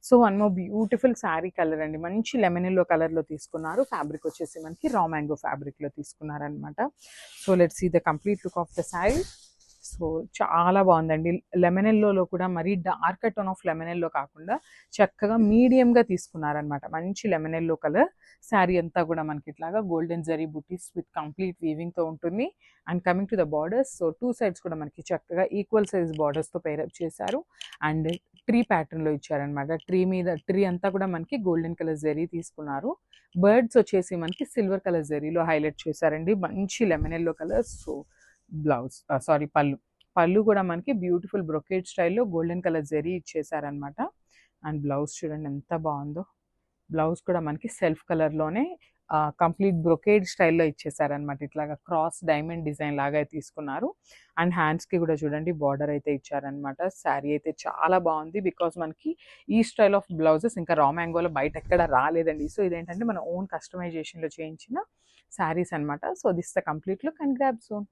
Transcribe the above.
So one more beautiful sari colour అండి, మంచి lemon yellow కలర్లో తీసుకున్నారు. ఫ్యాబ్రిక్ వచ్చేసి మనకి రా మ్యాంగో ఫ్యాబ్రిక్లో తీసుకున్నారనమాట. So let's see the complete look of the sari. So చాలా బాగుందండి. లెమన్ ఎల్లోలో కూడా మరీ dark tone of lemon yellow కాకుండా చక్కగా మీడియంగా తీసుకున్నారనమాట. మంచి లెమన్ ఎల్లో కలర్. శారీ అంతా కూడా మనకి ఇట్లాగా golden zari buttis with complete వీవింగ్తో ఉంటుంది. And coming to the borders, so two sides కూడా మనకి చక్కగా ఈక్వల్ సైజ్ బార్డర్స్తో పేరప్ చేశారు. అండ్ ట్రీ ప్యాటర్న్లో ఇచ్చారనమాట. ట్రీ అంతా కూడా మనకి గోల్డెన్ కలర్ జరీ తీసుకున్నారు. బర్డ్స్ వచ్చేసి మనకి సిల్వర్ కలర్ జరీలో హైలైట్ చేశారండి. మంచి lemon yellow colour. So blouse పళ్ళు కూడా మనకి బ్యూటిఫుల్ బ్రొకేడ్ స్టైల్లో గోల్డెన్ కలర్ జరీ ఇచ్చేసారనమాట. అండ్ బ్లౌజ్ చూడండి ఎంత బాగుందో. బ్లౌజ్ కూడా మనకి సెల్ఫ్ కలర్లోనే కంప్లీట్ బ్రొకేడ్ స్టైల్లో ఇచ్చేసారనమాట. ఇట్లాగా క్రాస్ డైమండ్ డిజైన్ లాగా తీసుకున్నారు. అండ్ హ్యాండ్స్కి కూడా చూడండి బార్డర్ అయితే ఇచ్చారనమాట. శారీ అయితే చాలా బాగుంది. బికాస్ మనకి ఈ స్టైల్ ఆఫ్ బ్లౌజెస్ ఇంకా రా మ్యాంగోలో బయట ఎక్కడ రాలేదండి. సో ఇదేంటంటే మన ఓన్ కస్టమైజేషన్లో చేయించిన శారీస్ అనమాట. So this the complete look and grab son.